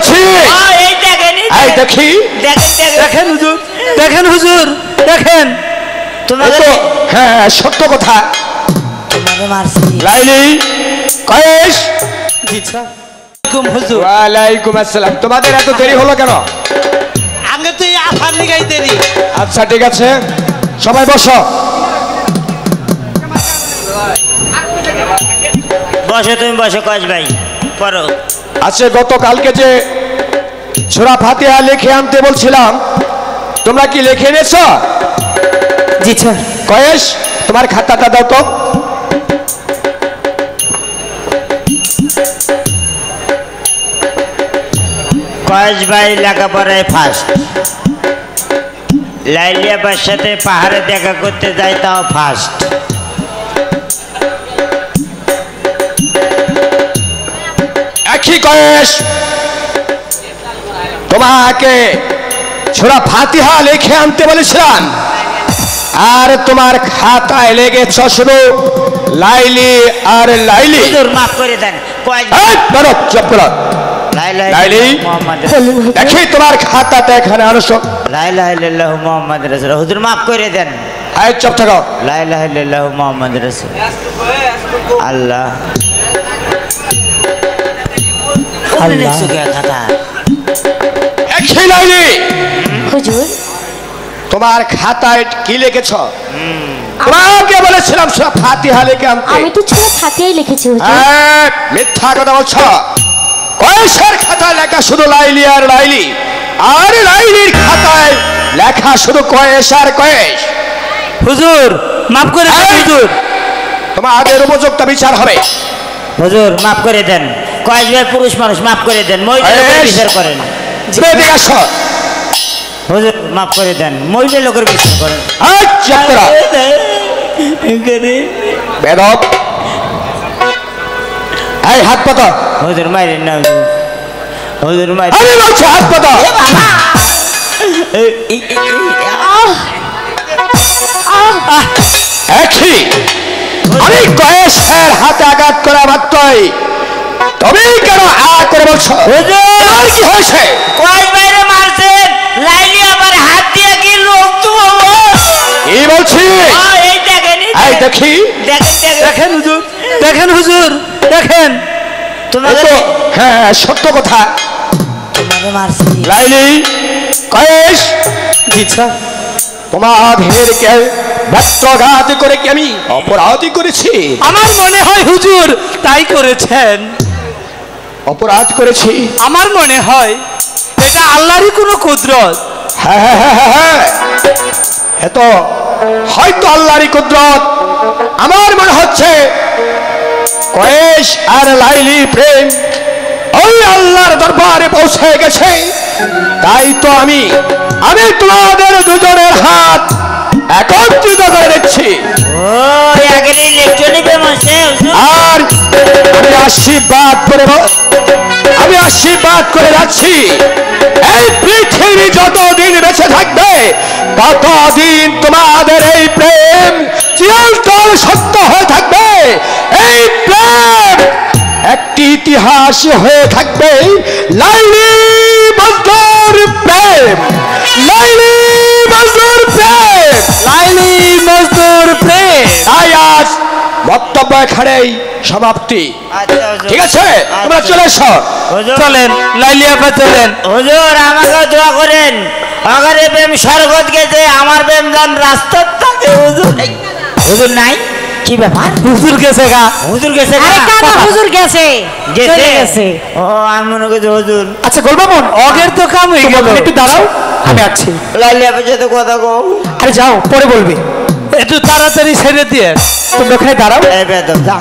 বলছি এই দেখেন এই দেখি দেখেন হুজুর, দেখেন হুজুর, দেখেন। তোমাকে হ্যাঁ সত্য কথা। তোমাকে মারছি লাইলি কয়েস। জি স্যার। হুজুর ওয়ালাইকুম আসসালাম। তোমাদের এত দেরি হলো কেন? আগে তো এই আফার লিগাই দেরি। আচ্ছা ঠিক আছে, সবাই বসো। বসো তুমি বসো কয়েস ভাই পড়ো। আচ্ছা গতকালকে যে সূরা ফাতিহা লিখে আনতে বলছিলাম, তোমরা কি লিখে এনেছো? জি স্যার। কয়েস তোমার খাতাটা দাও তো। কয়েস ভাই লেখাপড়ায় ফার্স্ট, লাইলিয়াবার সাথে পাহাড়ে দেখা করতে যাই তাও ফার্স্ট। একই কয়েস, তোমাকে সূরা ফাতিহা লিখে আনতে বলেছিলাম, আর তোমার খাতায় লেগেছ শুধু লাইলি আর লাইলি। হুজুর মাফ করে দেন কয়েস ভাই। এই, বলো, চুপ করো। লাইলি মোহাম্মদ দেখি তোমার খাতাটা এখানে আনছো। লা ইলাহা ইল্লাল্লাহু মুহাম্মাদুর রাসূলুল্লাহ। হুজুর মাফ করে দেন। এই চুপ থাকো। লা ইলাহা ইল্লাল্লাহু মুহাম্মাদুর রাসূল। আল্লাহ আল্লাহ খাতা একই লাইলি, হুজুর তোমার খাতায় কি লিখেছ? তোমাকে বলেছিলাম সূরা ফাতিহা লিখে আনতে। আমি তো ছোট খাতায় লিখেছি হুজুর। এই, মিথ্যা কথা বলছ। কয়েসের খাতায় লেখা শুধু লাইলি আর লাইলি, আর লাইলির খাতায় লেখা শুধু কয়েস আর কয়েস। হুজুর মাফ করে দেন এই! হুজুর। তোমাদের উপযুক্ত বিচার হবে। হুজুর মাফ করে দেন। কয়েস ভাই পুরুষ মানুষ, মাফ করে দেন। মহিলা লোকের এই! বিচার করেন। বেরিয়ে আসো। হুজুর মাফ করে দেন, মহিলা লোকের বিচার করেন। এই, চুপ করো। বেদব। এই হাত পাতো। হুজুর মাইরেন না হুজুর। হুজুর মাইরেন। আমি বলছি হাত পাতো। একই, আমি কয়েসের হাতে আঘাত করা মাত্রই তুমি কেন করে বলছো? তোমার কি হয়েছে? কয়েস বাইরে মারছেন, লাইলি আবার হাত দিয়ে কি লোক তো কি বলছি? এই দেখেন এই দেখি দেখেন দেখেন হুজুর, দেখেন হুজুর, দেখেন। এই তোমাকে তো, হ্যাঁ সত্য কথা। তোমাকে মারছি। লাইলি কয়েস, জি স্যার। তোমাদেরকে ব্যক্তঘাত করে কি আমি অপরাধী করেছি? আমার মনে হয় হুজুর তাই করেছেন। অপরাধ করেছি? আমার মনে হয় এটা আল্লাহরই কোনো কুদরত। হ্যাঁ হ্যাঁ হ্যাঁ হ্যাঁ হ্যাঁ, এত হয়তো আল্লাহরই কুদরত। আমার মনে হচ্ছে কয়েস আর লাইলির প্রেম ওই আল্লাহর দরবারে পৌঁছে গেছে। তাই তো আমি তোমাদের দুজনের হাত একত্রিত করে দিচ্ছি, ও আগের ইলেকট্রনিক ফেমাসে আর আমি আশীর্বাদ করে যাচ্ছি, এই পৃথিবী যতদিন বেঁচে থাকবে ততদিন তোমাদের এই প্রেম চিরন্তন সত্য হয়ে থাকবে। এই প্রেম একটি ইতিহাস হয়ে থাকবে। লাইলি মজনুর প্রেম, লাইলি মজনুর প্রেম, লাইলি মজদুর প্রেম। তাই আজ বক্তব্য এখানেই সমাপ্তি। আচ্ছা ঠিক আছে, তোমরা চলে এসো। হুজুর চলেন লাইলি আপা চলেন। হুজুর আমাকে দোয়া করেন, আমার এই প্রেম স্বর্গত গেছে, আমার প্রেম যান রাস্তার থাকে। হুজুর হুজুর নাই, কি ব্যাপার? হুজুর গেছে গা। হুজুর গেছে আরে না? কাকা হুজুর গেছে, গেছে চলে গেছে। ও আমি মনে করছি হুজুর। আচ্ছা গোলবামন অগের তো কাম হয়ে গেল, একটু দাঁড়াও আমি আসছি। লাইলি আপনার সাথে কথা কও। আরে যাও পরে বলবি, একটু তাড়াতাড়ি ছেড়ে দিয়ে তোমরা ওখানে দাঁড়াও। এই বেদম যা।